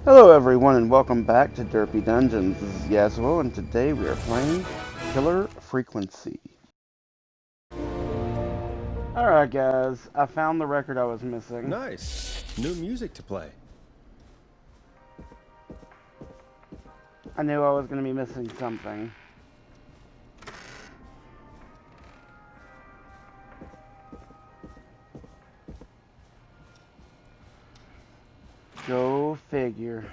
Hello everyone and welcome back to Derpy Dungeons. This is Yasuo and today we are playing Killer Frequency. Alright guys, I found the record I was missing. Nice. New music to play. I knew I was going to be missing something. Go figure.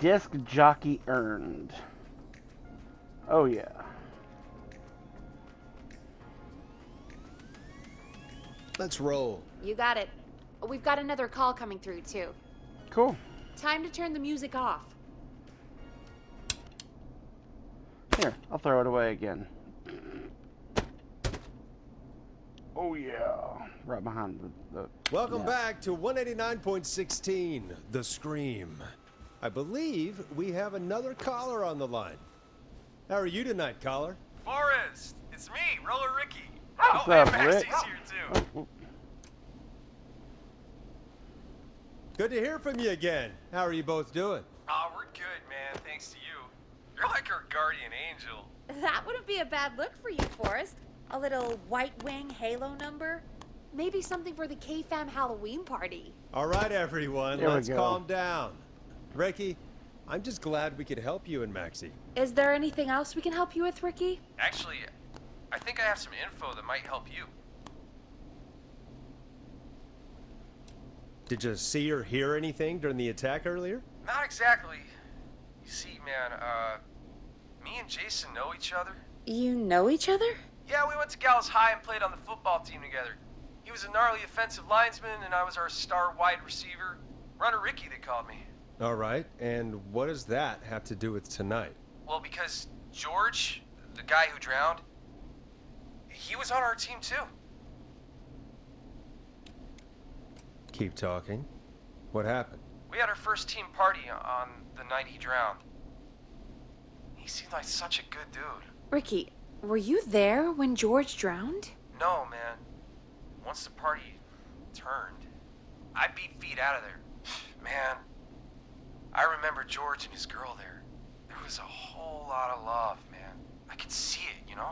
Disc jockey earned. Oh yeah. Let's roll. You got it. We've got another call coming through, too. Cool. Time to turn the music off. Here, I'll throw it away again. Oh yeah. Right behind the Welcome back to 189.16, The Scream. I believe we have another caller on the line. How are you tonight, caller? Forrest, it's me, Roller Ricky. What's oh, up, and Rick? Maxie's here too. Good to hear from you again. How are you both doing? Oh, we're good, man, thanks to you. You're like our guardian angel. That wouldn't be a bad look for you, Forrest. A little White Wing Halo number? Maybe something for the K-Fam Halloween party. All right, everyone, There we let's go. calm down. Ricky, I'm just glad we could help you and Maxie. Is there anything else we can help you with, Ricky? Actually, I think I have some info that might help you. Did you see or hear anything during the attack earlier? Not exactly. You see, man, me and Jason know each other. You know each other? Yeah, we went to Gallows High and played on the football team together. He was a gnarly offensive linesman, and I was our star wide receiver. Runner Ricky, they called me. All right, and what does that have to do with tonight? Well, because George, the guy who drowned, he was on our team too. Keep talking. What happened? We had our first team party on the night he drowned. He seemed like such a good dude. Ricky, were you there when George drowned? No, man. Once the party turned, I beat feet out of there. Man, I remember George and his girl there. There was a whole lot of love, man. I could see it, you know?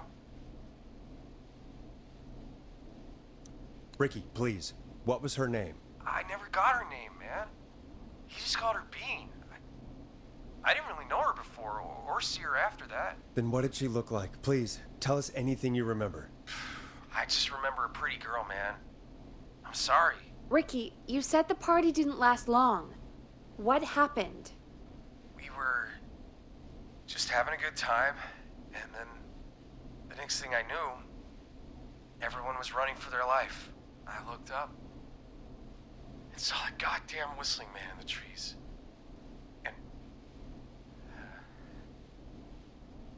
Ricky, please. What was her name? I never got her name, man. He just called her Bean. I didn't really know her before or see her after that. Then what did she look like? Please, tell us anything you remember. I just remember a pretty girl, man. I'm sorry. Ricky, you said the party didn't last long. What happened? We were just having a good time, and then the next thing I knew, everyone was running for their life. I looked up and saw that goddamn whistling man in the trees.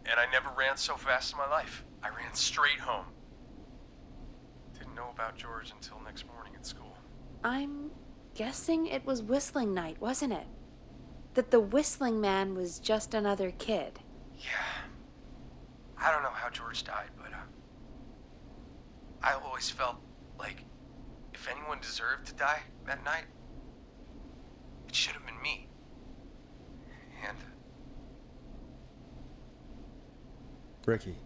And I never ran so fast in my life. I ran straight home. Didn't know about George until next morning at school. I'm guessing it was whistling night, wasn't it? That the whistling man was just another kid. Yeah. I don't know how George died, but I always felt like if anyone deserved to die that night, it should have been me. And Ricky,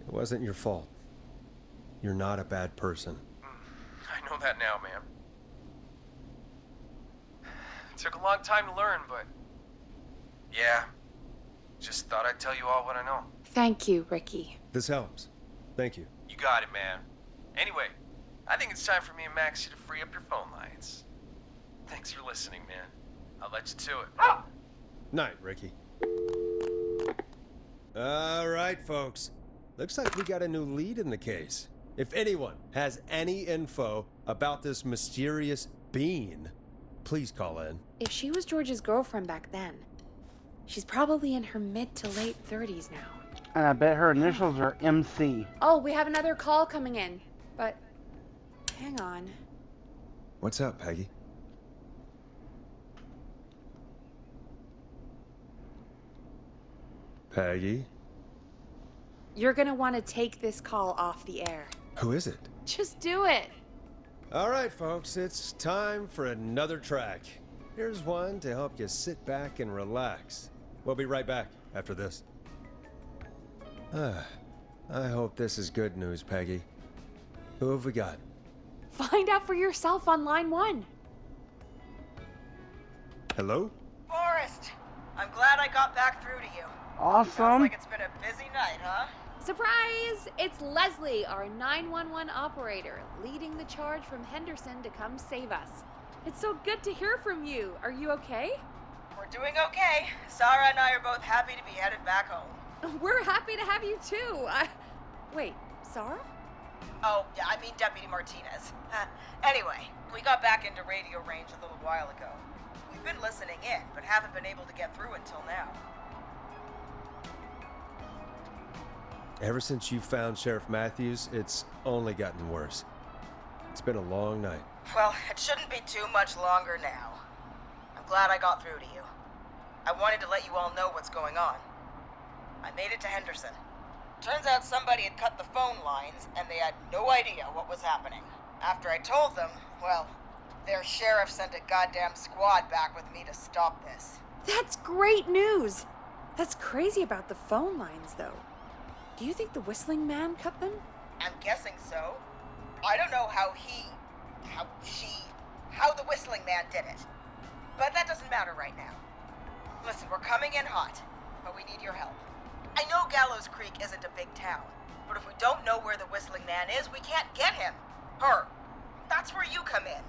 it wasn't your fault. You're not a bad person. I know that now, man. It took a long time to learn, but yeah, just thought I'd tell you all what I know. Thank you, Ricky. This helps. Thank you. You got it, man. Anyway, I think it's time for me and Maxie to free up your phone lines. Thanks for listening, man. I'll let you to it. Night, Ricky. All right, folks. Looks like we got a new lead in the case. If anyone has any info about this mysterious being, please call in. If she was George's girlfriend back then, she's probably in her mid to late 30s now. And I bet her initials are MC. Oh, we have another call coming in. But hang on. What's up, Peggy? Peggy? You're gonna want to take this call off the air. Who is it? Just do it. All right, folks, it's time for another track. Here's one to help you sit back and relax. We'll be right back after this. I hope this is good news, Peggy. Who have we got? Find out for yourself on line 1. Hello? Forrest, I'm glad I got back through to you. Sounds Awesome. like it's been a busy night, huh? Surprise! It's Leslie, our 911 operator, leading the charge from Henderson to come save us. It's so good to hear from you. Are you okay? We're doing okay. Sarah and I are both happy to be headed back home. We're happy to have you too. Wait, Sarah? Oh, yeah, I mean Deputy Martinez. Anyway, we got back into radio range a little while ago. We've been listening in, but haven't been able to get through until now. Ever since you found Sheriff Matthews, it's only gotten worse. It's been a long night. Well, it shouldn't be too much longer now. I'm glad I got through to you. I wanted to let you all know what's going on. I made it to Henderson. Turns out somebody had cut the phone lines, and they had no idea what was happening. After I told them, well, their sheriff sent a goddamn squad back with me to stop this. That's great news. That's crazy about the phone lines, though. Do you think the Whistling Man cut them? I'm guessing so. I don't know how the Whistling Man did it. But that doesn't matter right now. Listen, we're coming in hot, but we need your help. I know Gallows Creek isn't a big town, but if we don't know where the Whistling Man is, we can't get him. Her. That's where you come in.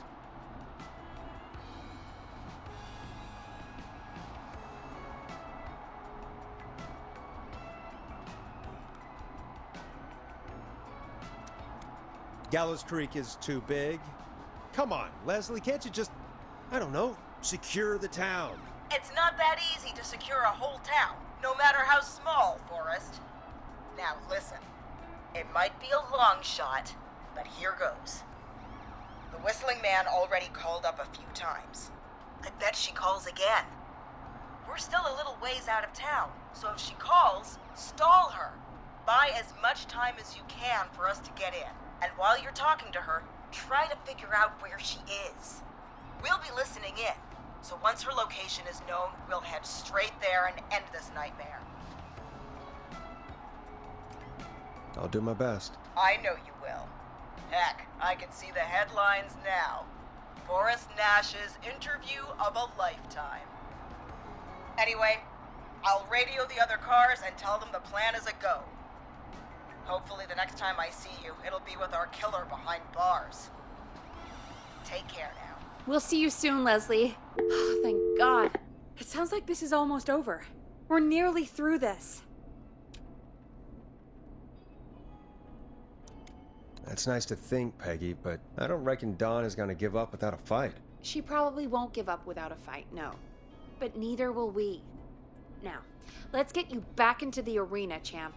Gallows Creek is too big? Come on, Leslie, can't you just, I don't know, secure the town? It's not that easy to secure a whole town, no matter how small, Forrest. Now listen, it might be a long shot, but here goes. The Whistling Man already called up a few times. I bet she calls again. We're still a little ways out of town, so if she calls, stall her. Buy as much time as you can for us to get in. And while you're talking to her, try to figure out where she is. We'll be listening in, so once her location is known, we'll head straight there and end this nightmare. I'll do my best. I know you will. Heck, I can see the headlines now. Forrest Nash's interview of a lifetime. Anyway, I'll radio the other cars and tell them the plan is a go. Hopefully the next time I see you, it'll be with our killer behind bars. Take care now. We'll see you soon, Leslie. Oh, thank God. It sounds like this is almost over. We're nearly through this. That's nice to think, Peggy, but I don't reckon Dawn is gonna give up without a fight. She probably won't give up without a fight, no. But neither will we. Now, let's get you back into the arena, champ.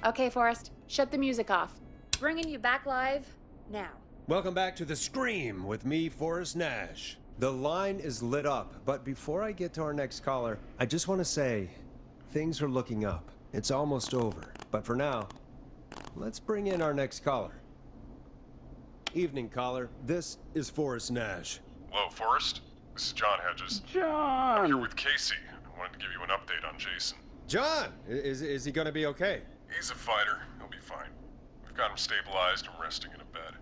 Okay, Forrest, shut the music off. Bringing you back live now. Welcome back to The Scream with me, Forrest Nash. The line is lit up, but before I get to our next caller, I just want to say, things are looking up. It's almost over, but for now, let's bring in our next caller. Evening, caller. This is Forrest Nash. Hello, Forrest. This is John Hedges. I'm here John. with Casey. I wanted to give you an update on Jason. John, is he gonna be okay? He's a fighter. He'll be fine. We've got him stabilized and resting in a bed.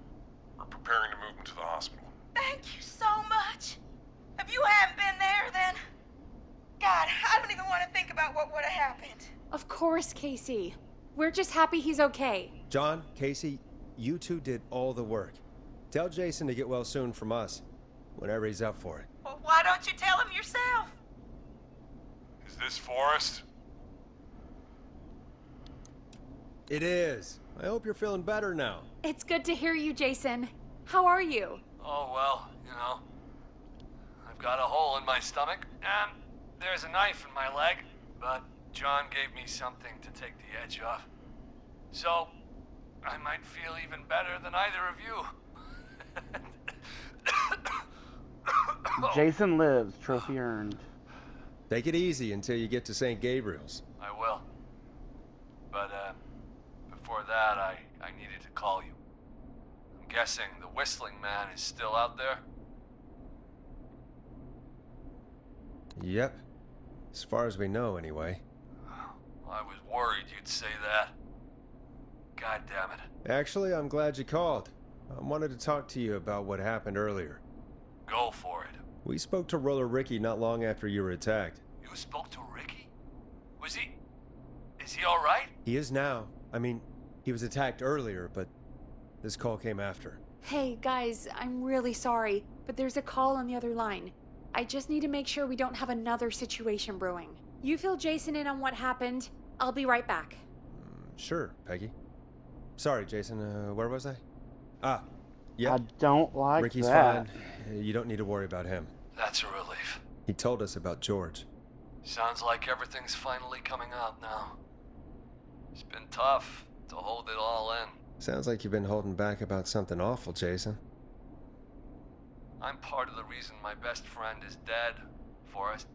We're preparing to move him to the hospital. Thank you so much. If you hadn't been there, then... God, I don't even want to think about what would have happened. Of course, Casey. We're just happy he's okay. John, Casey, you two did all the work. Tell Jason to get well soon from us, whenever he's up for it. Well, why don't you tell him yourself? Is this Forrest? It is. I hope you're feeling better now. It's good to hear you, Jason. How are you? Oh, well, you know, I've got a hole in my stomach, and there's a knife in my leg, but John gave me something to take the edge off. So, I might feel even better than either of you. Jason lives. Trophy earned. Take it easy until you get to St. Gabriel's. I will. But, before that, I needed to call you. I'm guessing the Whistling Man is still out there? Yep. As far as we know, anyway. I was worried you'd say that. God damn it. Actually, I'm glad you called. I wanted to talk to you about what happened earlier. Go for it. We spoke to Roller Ricky not long after you were attacked. You spoke to Ricky? Was he... Is he alright? He is now. I mean, he was attacked earlier, but this call came after. Hey, guys, I'm really sorry, but there's a call on the other line. I just need to make sure we don't have another situation brewing. You fill Jason in on what happened. I'll be right back. Sure, Peggy. Sorry, Jason. Where was I? Ah, yeah. I don't like Ricky's that. fine. You don't need to worry about him. That's a relief. He told us about George. Sounds like everything's finally coming out now. It's been tough to hold it all in. Sounds like you've been holding back about something awful, Jason. I'm part of the reason my best friend is dead, Forrest.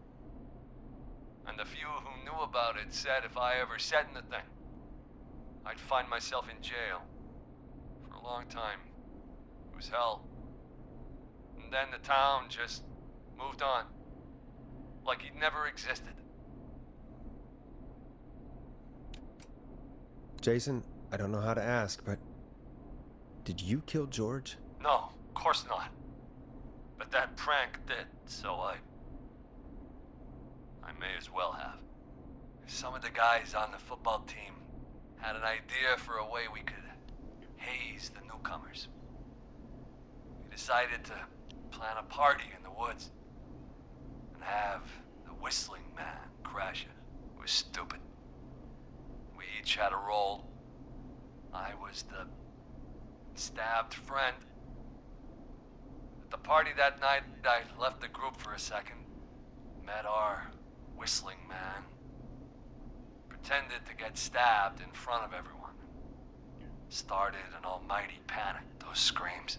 And the few who knew about it said if I ever said anything, I'd find myself in jail. For a long time. It was hell. And then the town just moved on. Like he'd never existed. Jason, I don't know how to ask, but did you kill George? No, of course not. But that prank did, so I may as well have. Some of the guys on the football team had an idea for a way we could haze the newcomers. We decided to plan a party in the woods and have the Whistling Man crash it. It was stupid. We each had a role. I was the stabbed friend. At the party that night, I left the group for a second, met our Whistling Man, pretended to get stabbed in front of everyone. Started an almighty panic, those screams.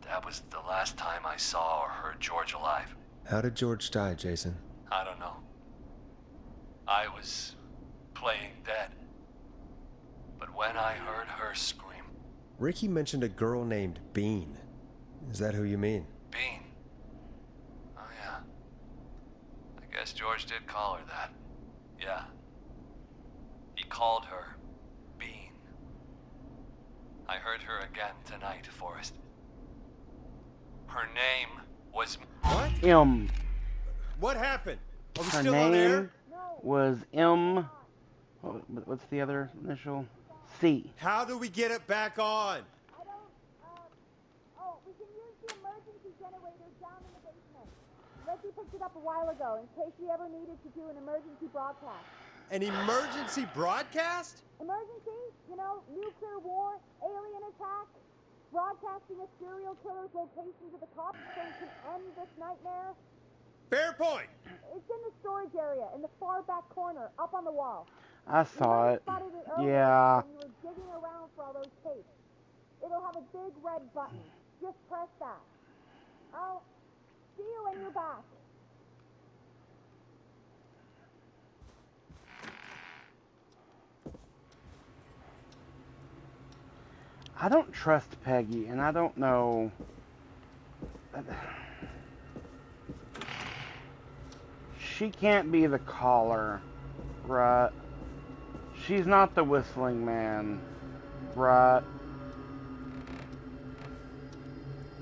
That was the last time I saw or heard George alive. How did George die, Jason? I don't know. I was playing dead. But when I heard her scream... Ricky mentioned a girl named Bean. Is that who you mean? Bean? Oh yeah. I guess George did call her that. Yeah. He called her Bean. I heard her again tonight, Forrest. Her name was... What? M. What happened? Are we Her still on air? name was M. What's the other initial? C. How do we get it back on? We can use the emergency generator down in the basement. Reggie picked it up a while ago in case we ever needed to do an emergency broadcast. An emergency broadcast? Emergency? You know, nuclear war, alien attack, broadcasting a serial killer's location to the cops so we can end this nightmare. Fair point. It's in the storage area in the far back corner, up on the wall. I saw it. Spotted it earlier Yeah. when you were digging around for all those tapes. It'll have a big red button. Just press that. I'll see you when you're back. I don't trust Peggy, and I don't know. She can't be the caller, right? She's not the Whistling Man, right?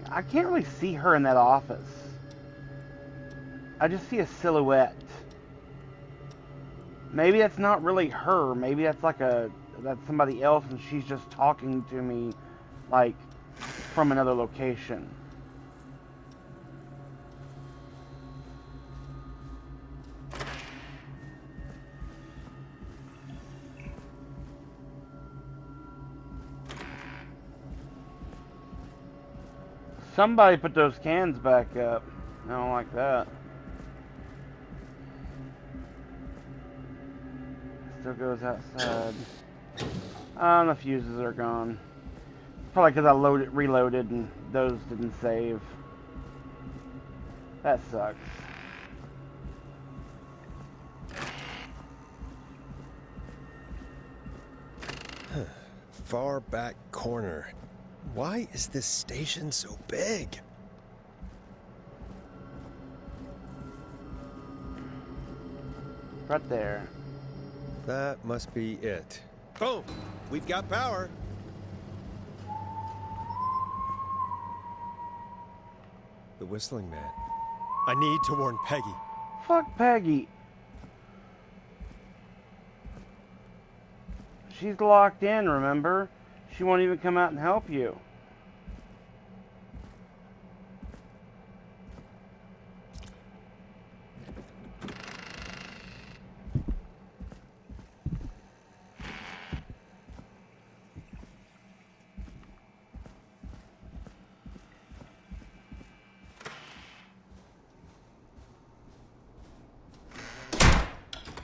I can't really see her in that office. I just see a silhouette. Maybe that's not really her. Maybe that's like that's somebody else, and she's just talking to me, like, from another location. Somebody put those cans back up. I don't like that. Still goes outside. Oh, the fuses are gone. Probably because I reloaded and those didn't save. That sucks. far back corner. Why is this station so big? Right there. That must be it. Boom! We've got power. The whistling man. I need to warn Peggy. Fuck Peggy. She's locked in, remember? She won't even come out and help you.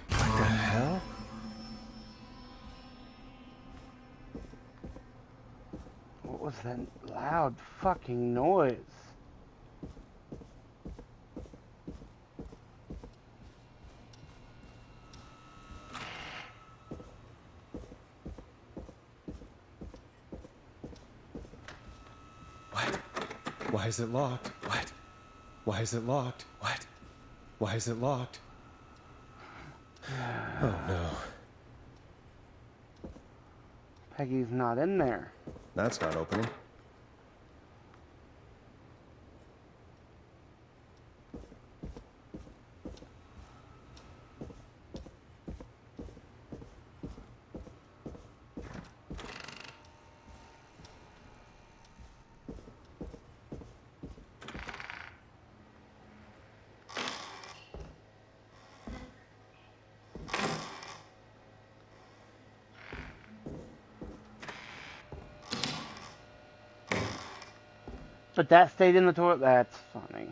What the hell? What was that loud fucking noise? What? Why is it locked? What? Why is it locked? What? Why is it locked? Oh no. Peggy's not in there. That's not opening. But that stayed in the toilet? That's funny.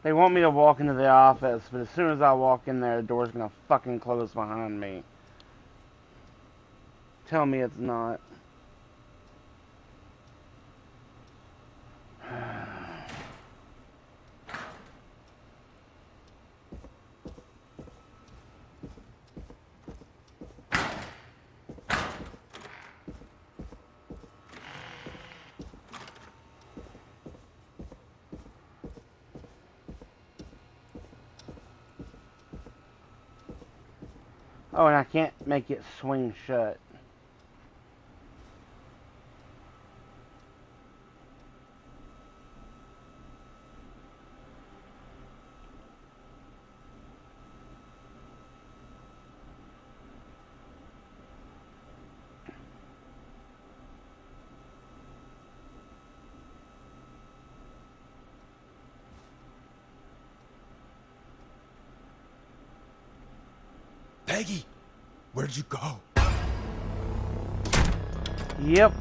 They want me to walk into the office, but as soon as I walk in there, the door's gonna fucking close behind me. Tell me it's not. Oh, and I can't make it swing shut. Peggy! Where'd you go? Yep.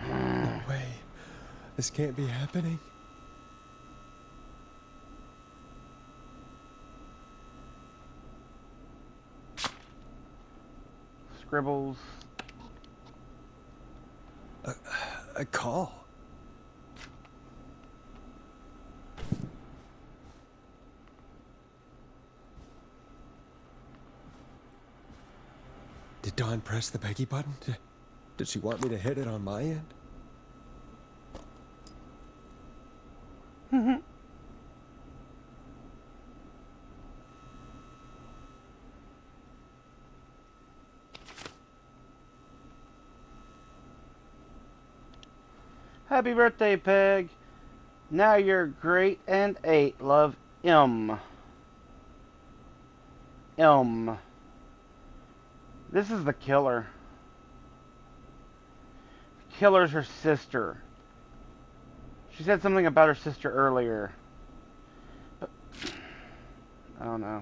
No way. This can't be happening. Scribbles. A call. Did Dawn press the Peggy button? Did she want me to hit it on my end? Happy birthday, Peg. Now you're great and 8. Love, M. M. This is the killer. The killer's her sister. She said something about her sister earlier. But, I don't know.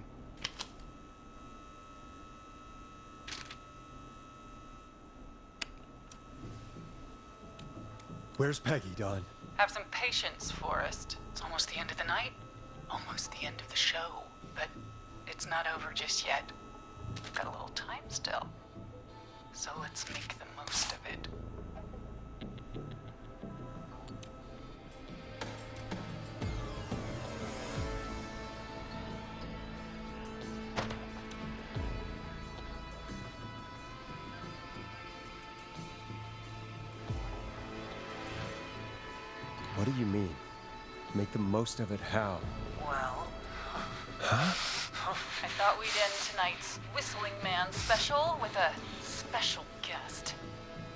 Where's Peggy, Dawn? Have some patience, Forrest. It's almost the end of the night. Almost the end of the show. But it's not over just yet. We've got a little time still. So let's make the most of it. What do you mean? Make the most of it how? Well, Huh? I thought we'd end tonight's Whistling Man special with a special guest.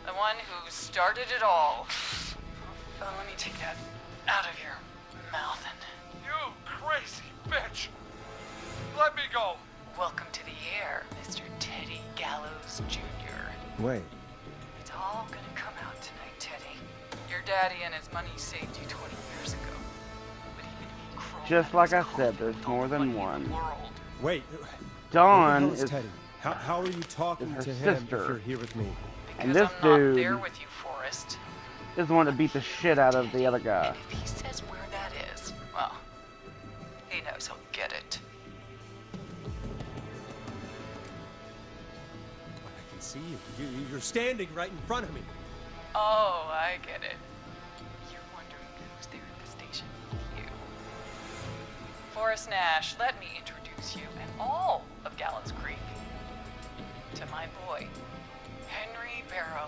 The one who started it all. Oh, let me take that out of your mouth and... You crazy bitch! Let me go! Welcome to the air, Mr. Teddy Gallows Jr. Wait, It's all gonna come out tonight, Teddy. Your daddy and his money saved you 20 years ago. But even he crawled Just out like of his I said, coffin there's with more all the than money in the one. world. wait. Dawn What the hell is, Teddy? How are you talking her to him sister. if you're here with me? And Because this I'm not dude there with you, Forrest. is the one to beat the shit out of the other guy. And if he says where that is, well, he knows he'll get it. I can see you. You're standing right in front of me. Oh, I get it. You're wondering who's there at the station with you. Forrest Nash, let me introduce you and all of Gallows Creek to my boy, Henry Barrow.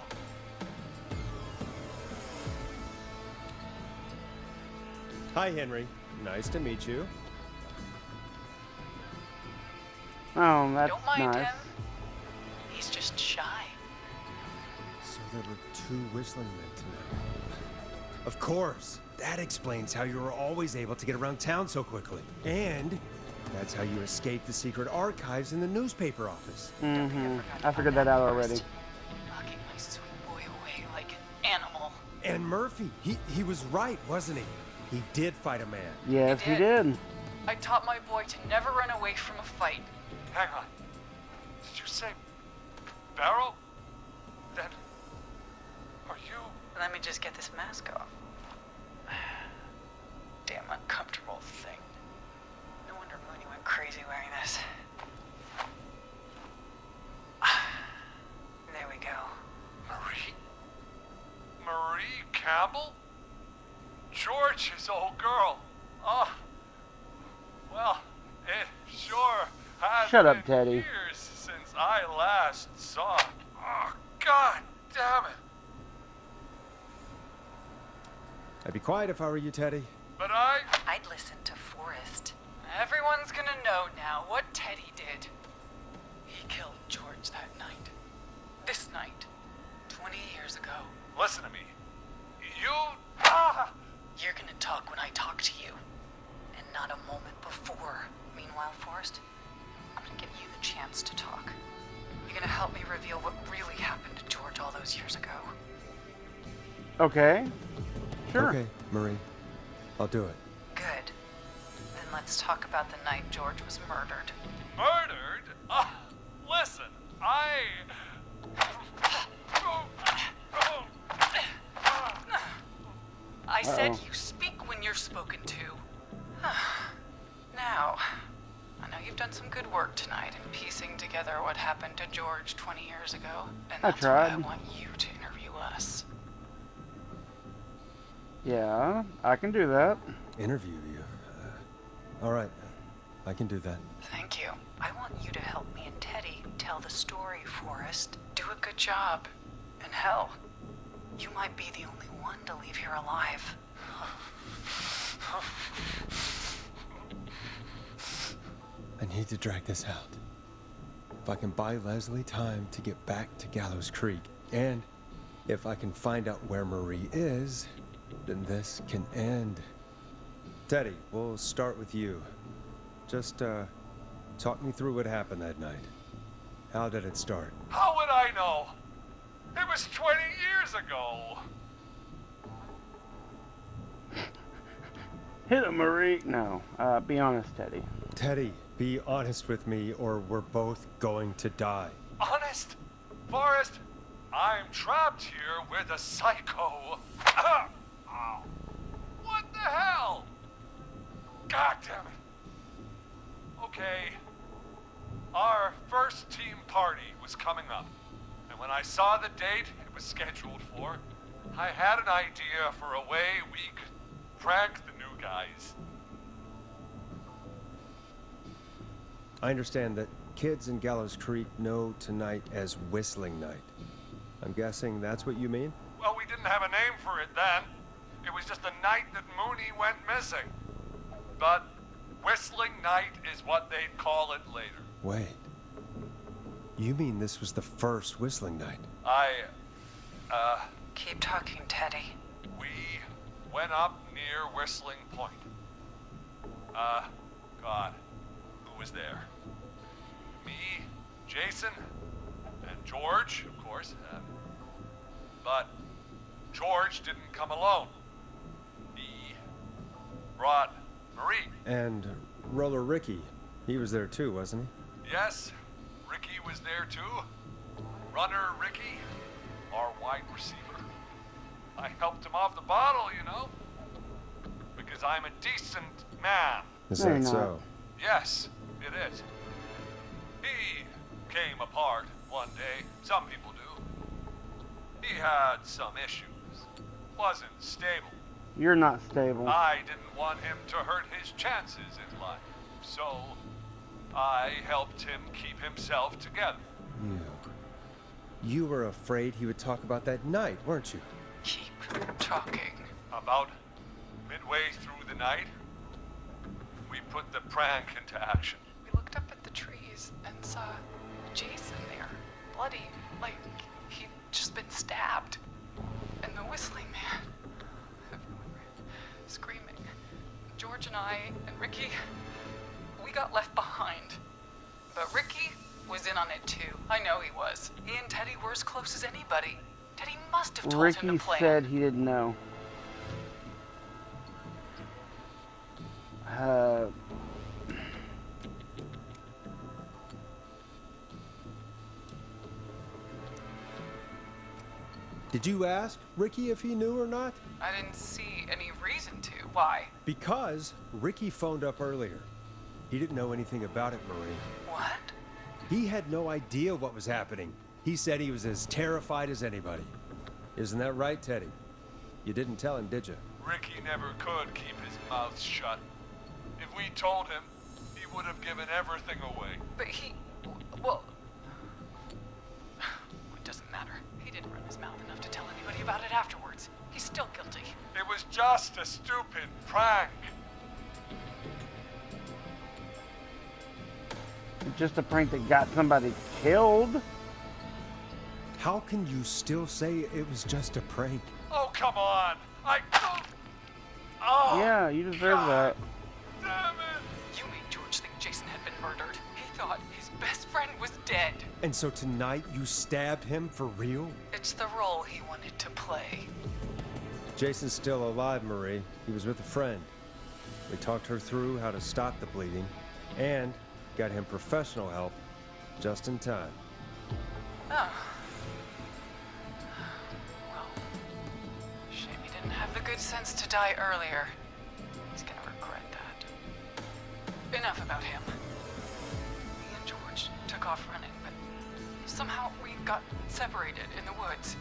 Hi, Henry. Nice to meet you. Oh, that's Don't mind nice. him. He's just shy. So there were two whistling men tonight. Of course. That explains how you were always able to get around town so quickly. And that's how you escaped the secret archives in the newspaper office. I figured that out already. Locking my sweet boy away like an animal. And Murphy, he was right, wasn't he? He did fight a man. Yes, he He did. did. I taught my boy to never run away from a fight. Hang on. Did you say Barrow? Then are you? Let me just get this mask off. Damn uncomfortable thing. No wonder Mooney went crazy wearing this. There we go. Marie? Marie Campbell? George's old girl. Oh. Well, it sure has Shut up, been Teddy. years since I last saw it. Oh, God damn it. I'd be quiet if I were you, Teddy. But I'd listen to Forrest. Everyone's gonna know now what Teddy did. He killed George that night. This night. 20 years ago. listen to me. You... You're gonna talk when I talk to you. And not a moment before. Meanwhile, Forrest, I'm gonna give you the chance to talk. You're gonna help me reveal what really happened to George all those years ago. Okay. Sure. Okay, Marie. I'll do it. Good. Then let's talk about the night George was murdered. Murdered? Listen, I said Uh-oh. you speak when you're spoken to. Now, I know you've done some good work tonight in piecing together what happened to George 20 years ago, and I that's why I tried. want you to interview us. Yeah, I can do that. Interview you. All right. I can do that. Thank you. I want you to help me and Teddy tell the story, Forrest. Do a good job. And hell, you might be the only one to leave here alive. I need to drag this out. If I can buy Leslie time to get back to Gallows Creek, and if I can find out where Marie is, then this can end. Teddy, we'll start with you. Just, talk me through what happened that night. How did it start? how would I know? It was 20 years ago. Hit him, Marie. No, be honest, Teddy. Teddy, be honest with me or we're both going to die. Honest? Forrest, I'm trapped here with a psycho. Ow. What the hell? God damn it. Okay. Our first team party was coming up. And when I saw the date it was scheduled for, I had an idea for a way we could prank the new guys. I understand that kids in Gallows Creek know tonight as Whistling Night. I'm guessing that's what you mean? Well, we didn't have a name for it then. It was just the night that Mooney went missing. But Whistling Night is what they'd call it later. Wait. You mean this was the first Whistling Night? Keep talking, Teddy. We went up near Whistling Point. God, who was there? Me, Jason, and George, of course. But George didn't come alone. He brought Marie. And Roller Ricky, he was there too, wasn't he? Yes, Ricky was there too. Runner Ricky, our wide receiver. I helped him off the bottle, you know. Because I'm a decent man. Is No, you're that not. so? Yes, it is. He came apart one day. Some people do. He had some issues. Wasn't stable. You're not stable. I didn't want him to hurt his chances in life. So, I helped him keep himself together. You were afraid he would talk about that night, weren't you? Keep talking. About midway through the night, we put the prank into action. We looked up at the trees and saw Jason there, bloody, like he'd just been stabbed. And the Whistling Man, everyone ran, screaming. George and I and Ricky, we got left behind. But Ricky was in on it too. I know he was. He and Teddy were as close as anybody. Teddy must have told him Ricky to plan. said he didn't know. Did you ask Ricky if he knew or not? I didn't see any reason to. Why? Because Ricky phoned up earlier. He didn't know anything about it, Marie. What? He had no idea what was happening. He said he was as terrified as anybody. Isn't that right, Teddy? You didn't tell him, did you? Ricky never could keep his mouth shut. If we told him, he would have given everything away. But well, it doesn't matter. He didn't run his mouth enough to tell anybody about it afterwards. He's still guilty. It was just a stupid prank. Just a prank that got somebody killed. How can you still say it was just a prank? Oh, come on. Oh, Yeah, you deserve that. damn it. You made George think Jason had been murdered. He thought his best friend was dead. And so tonight you stabbed him for real? It's the role he wanted to play. Jason's still alive, Marie. He was with a friend. We talked her through how to stop the bleeding and got him professional help just in time. Oh. Well, shame he didn't have the good sense to die earlier. He's gonna regret that. Enough about him. Me and George took off running, but somehow we got separated in the woods.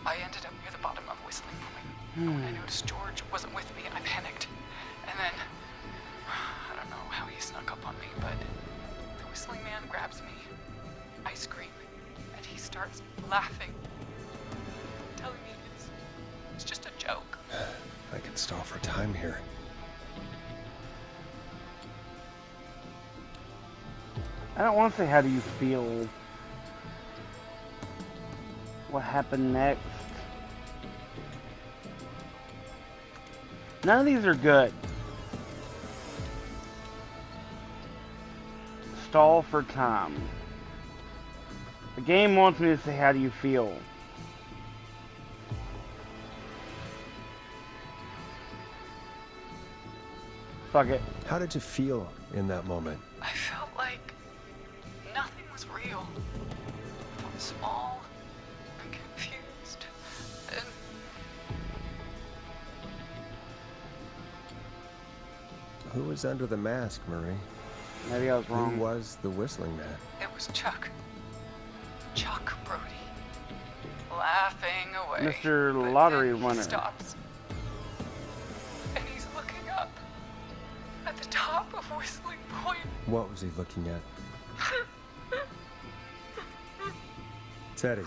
I ended up near the bottom of Whistling Point. When I noticed George wasn't with me, I panicked. And then, I don't know how he snuck up on me, but the Whistling Man grabs me. I scream, and he starts laughing, telling me it's just a joke. I can stall for time here. I don't want to say how do you feel. What happened next? None of these are good. Stall for time. The game wants me to say how do you feel. Fuck it. How did you feel in that moment? I felt like nothing was real. I felt small and confused and Who was under the mask, Marie? Maybe I was wrong. Who was the Whistling Man? it was Chuck. Chuck Brody. Laughing away. Mr. But Lottery then he Winner. stops. And he's looking up at the top of Whistling Point. What was he looking at? Teddy,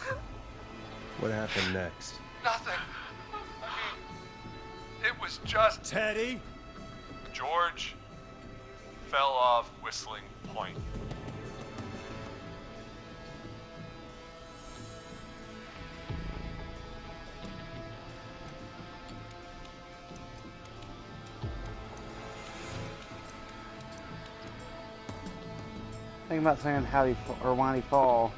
what happened next? Nothing. was just... Teddy? George fell off Whistling Point. Think about saying how he or why he fall.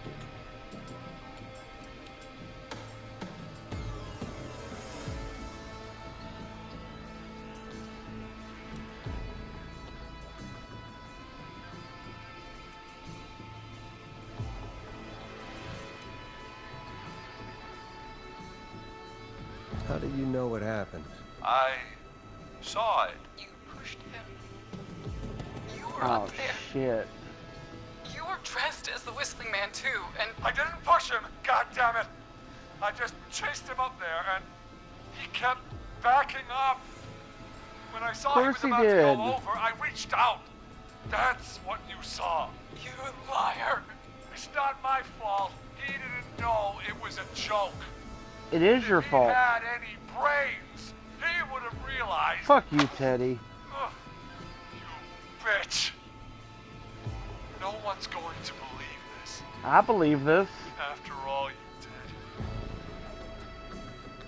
How do you know what happened? I saw it. You pushed him. You were Oh up there. shit. You were dressed as the Whistling Man too, and I didn't push him, god damn it! I just chased him up there and he kept backing up. When I saw he was Of course he about to did. go over, I reached out. That's what you saw. you liar. It's not my fault. He didn't know it was a joke. It is your If he fault. had any brains, he would have realized. Fuck you, Teddy. Ugh, you bitch. No one's going to believe this I believe this. after all you did.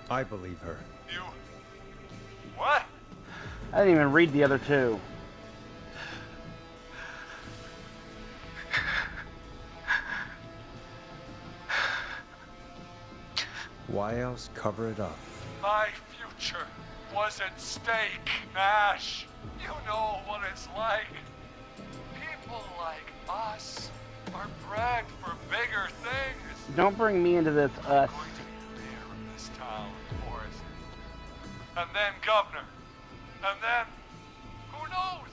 I believe her. You... What? I didn't even read the other two. Why else cover it up? My future was at stake, Nash. You know what it's like. People like us are bred for bigger things. Don't bring me into this us. Going to be mayor of this town, Forrest. And then governor. And then, who knows?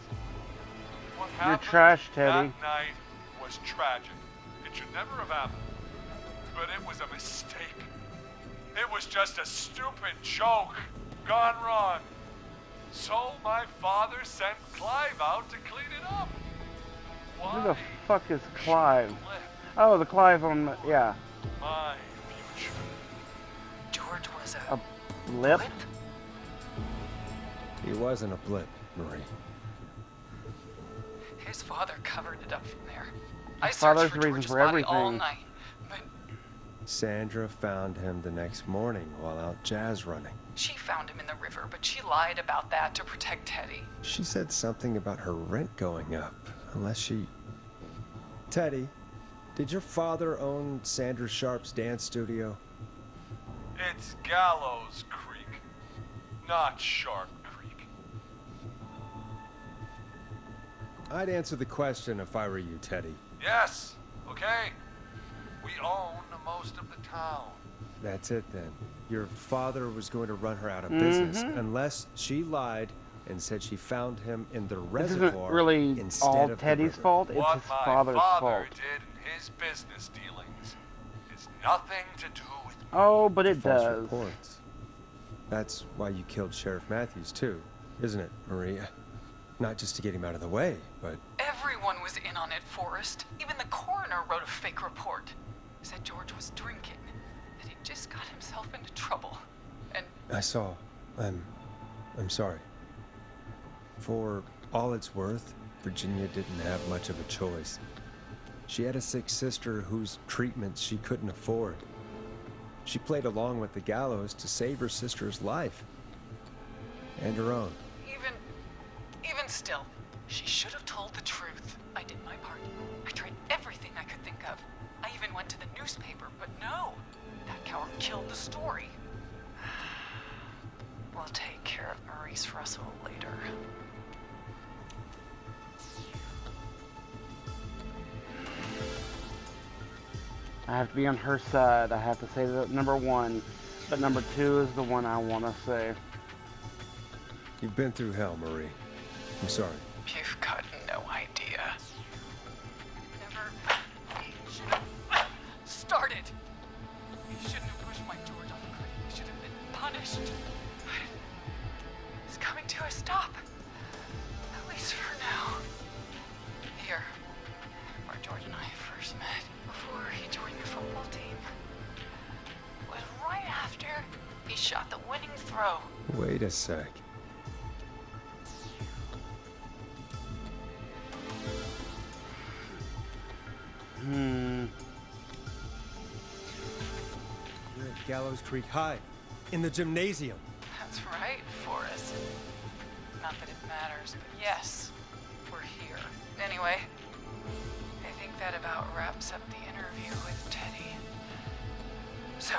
What You're happened trash, Teddy. that night was tragic. It should never have happened. But it was a mistake. It was just a stupid joke gone wrong. So my father sent Clive out to clean it up. Who the Why? fuck is Clive? Flip Oh, the Clive on the, yeah. my future. George was a Lip? blip? He wasn't a blip, Marie. His father covered it up from there. I searched father's for the reason George's for body all everything. night, but Sandra found him the next morning while out jazz running. she found him in the river, but she lied about that to protect Teddy. She said something about her rent going up, unless she... Teddy, did your father own Sandra Sharp's dance studio? It's Gallows Creek, not Sharp Creek. I'd answer the question if I were you, Teddy. Yes, okay. We own most of the town. That's it then. Your father was going to run her out of business Mhm. unless she lied and said she found him in the This reservoir isn't really instead all of the Teddy's river. fault. It's What his my father's father fault. did in his business dealings is nothing to do with me. Oh, but it False does. reports. That's why you killed Sheriff Matthews too, isn't it, Maria? Not just to get him out of the way, but Everyone was in on it, Forrest. Even the coroner wrote a fake report. Said George was drinking, that he just got himself into trouble. And I saw. I'm sorry. For all it's worth, Virginia didn't have much of a choice. She had a sick sister whose treatment she couldn't afford. She played along with the gallows to save her sister's life. And her own. even still, she should have told the truth. I did my part. I tried everything I could think of. I even went to the newspaper, but no. That coward killed the story. We'll take care of Maurice Russell later. I have to be on her side. I have to say that number one, but number two is the one I want to say. You've been through hell, Marie. I'm sorry. You've got no idea. Never should have started. You shouldn't have pushed my George off the cliff. You should have been punished. It's coming to a stop. At least for now. Here, where George and I first met, before he joined the football team, was right after he shot the winning throw. Wait a sec. Gallows Creek High. In the gymnasium. That's right, Forrest. Not that it matters, but yes, we're here. Anyway, I think that about wraps up the interview with Teddy. So...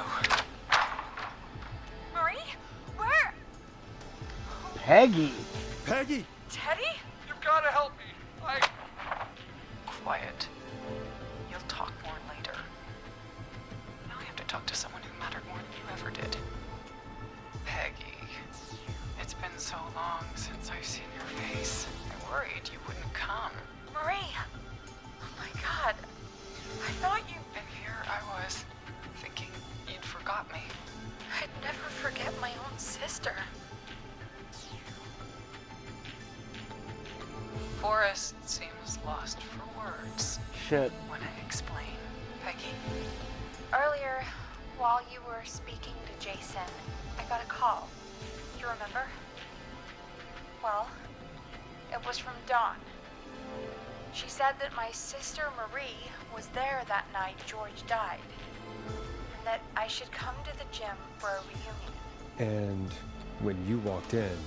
Marie? Where? Peggy! Peggy! Teddy? You gotta help me. Quiet. You'll talk more later. Now I have to talk to someone who mattered more than you ever did. Peggy. It's been so long since I've seen your face. I worried you wouldn't come. Marie! Oh my god. I thought you... And here I was, thinking you'd forgot me. I'd never forget my own sister. Forrest seems lost for words. Shit. When I explain, Peggy. Earlier, while you were speaking to Jason, I got a call. You remember? Well, it was from Dawn. She said that my sister Marie was there that night George died, and that I should come to the gym for a reunion. And when you walked in,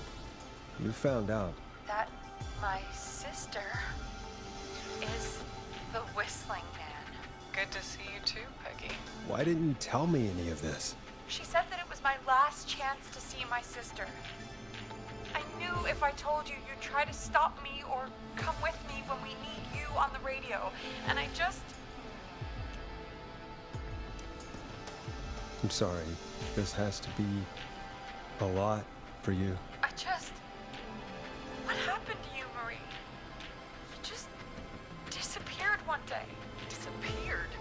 you found out. That my sister is the Whistling Man. Good to see you too, Peggy. Why didn't you tell me any of this? She said that it was my last chance to see my sister. I knew if I told you, you'd try to stop me or come with me when we need you on the radio. And I just... I'm sorry. This has to be a lot for you. What happened to you, Marie? You just disappeared one day. Disappeared.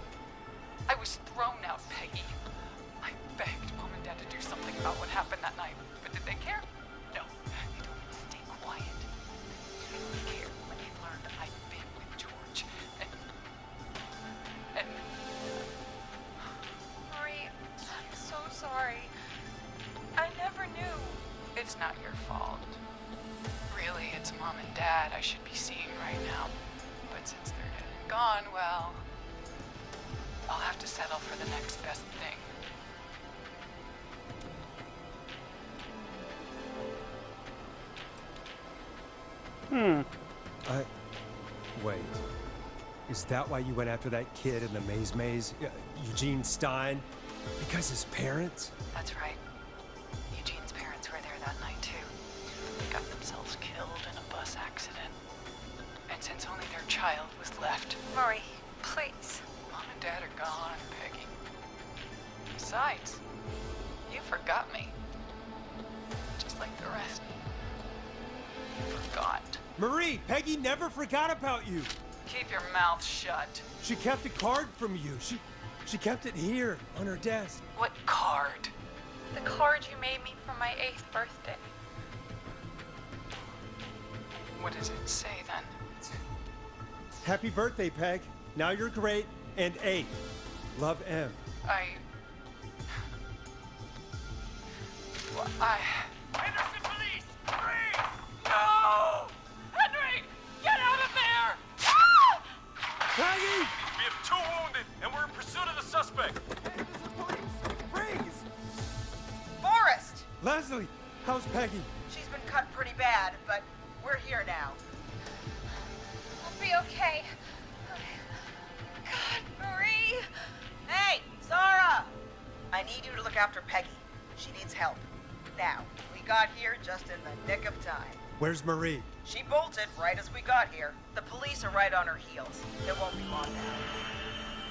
I was thrown out, Peggy. I begged Mom and Dad to do something about what happened that night, but did they care? No. They told me to stay quiet. They didn't care when they learned I'd been with George. And Marie, I'm so sorry. I never knew. it's not your fault. Really, it's Mom and Dad I should be seeing right now. But since they're dead and gone, well, I'll have to settle for the next best thing. Wait. Is that why you went after that kid in the maze? Eugene Stein? Because his parents? That's right. Eugene's parents were there that night, too. They got themselves killed in a bus accident. And since only their child was left, Marie, please. Mom and Dad are gone, Peggy. Besides, you forgot me. Just like the rest. You forgot. Marie, Peggy never forgot about you. Keep your mouth shut. She kept a card from you. She kept it here on her desk. What card? The card you made me for my 8th birthday. What does it say then? Happy birthday, Peg. Now you're great and 8. Love, M. Henderson police! Freeze! No! Henry! Get out of there! Ah! Peggy! We have 2 wounded, and we're in pursuit of the suspect. Henderson police! Freeze! Forrest! Leslie, how's Peggy? She's been cut pretty bad, but we're here now. I'll be okay. God, Marie! Hey, Zara! I need you to look after Peggy. She needs help. Now, we got here just in the nick of time. Where's Marie? She bolted right as we got here. The police are right on her heels. It won't be long now.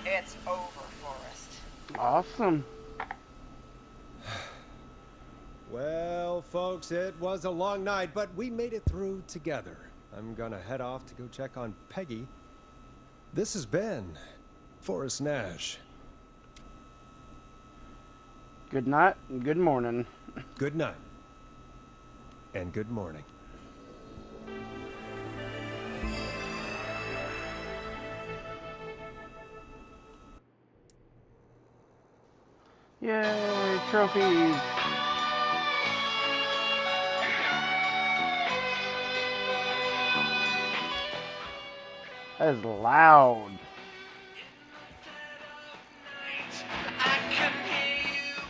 It's over, Forrest. Awesome. Well, folks, it was a long night, but we made it through together. I'm gonna head off to go check on Peggy. This has been Forrest Nash. Good night and good morning. Good night. And good morning. Yay, trophies. That is loud. I can hear you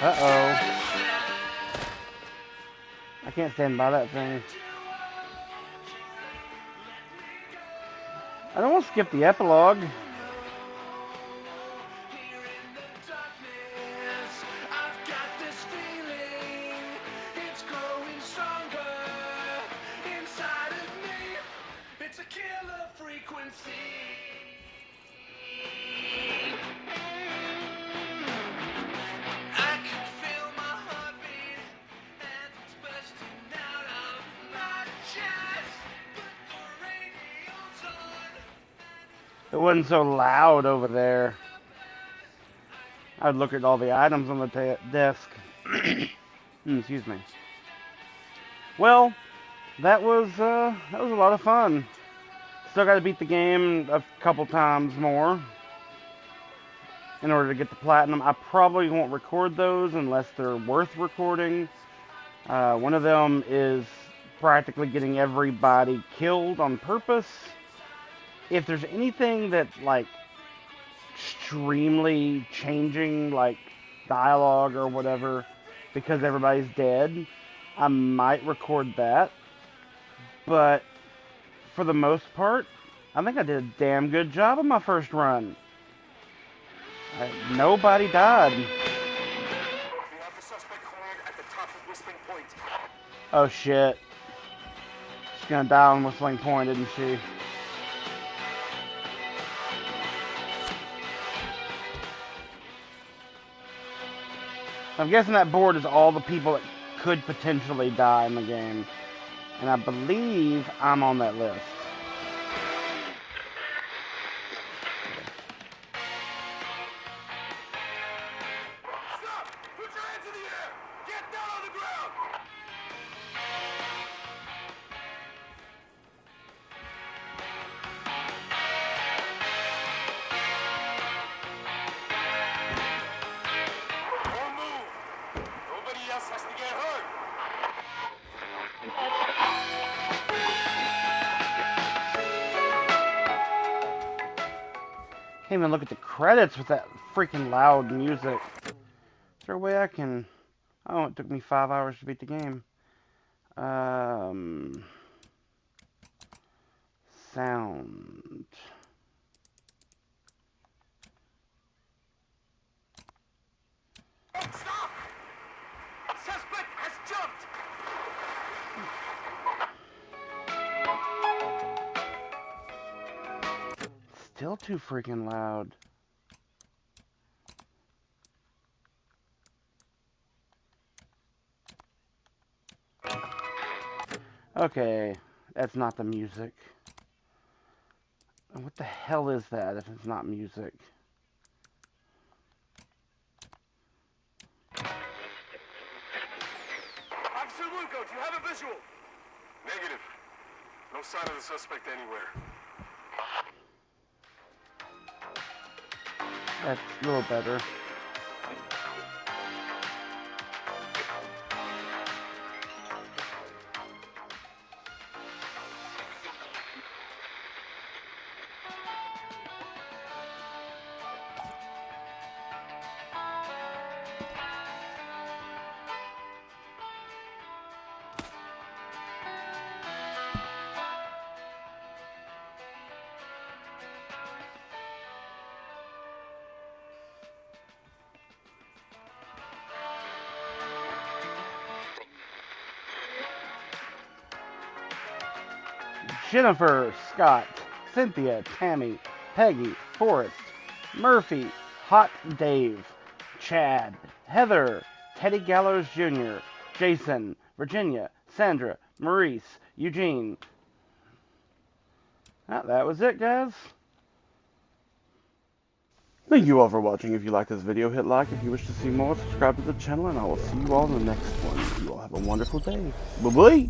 Uh-oh. I can't stand by that thing. I don't want to skip the epilogue. It wasn't so loud over there. I'd look at all the items on the desk. Excuse me. Well, that was a lot of fun. Still got to beat the game a couple times more in order to get the platinum. I probably won't record those unless they're worth recording. One of them is practically getting everybody killed on purpose. If there's anything that, like, extremely changing, like, dialogue or whatever, because everybody's dead, I might record that. But, for the most part, I think I did a damn good job on my first run. Nobody died. We have the suspect cornered at the top of Whistling Point. Oh, shit. She's gonna die on Whistling Point, isn't she? I'm guessing that board is all the people that could potentially die in the game. And I believe I'm on that list. Stop! Put your hands in the air! Get down on the ground! Don't move! Nobody else has to get hurt! Can't even look at the credits with that freaking loud music. Is there a way I can... Oh, it took me 5 hours to beat the game. Sound. Stop! Suspect has jumped! Still too freaking loud. Okay, that's not the music. What the hell is that if it's not music? Officer Lugo, do you have a visual? Negative. No sign of the suspect anywhere. That's a little better. Jennifer, Scott, Cynthia, Tammy, Peggy, Forrest, Murphy, Hot Dave, Chad, Heather, Teddy Gallows Jr., Jason, Virginia, Sandra, Maurice, Eugene. That was it, guys. Thank you all for watching. If you liked this video, hit like. If you wish to see more, subscribe to the channel, and I will see you all in the next one. You all have a wonderful day. Bye-bye!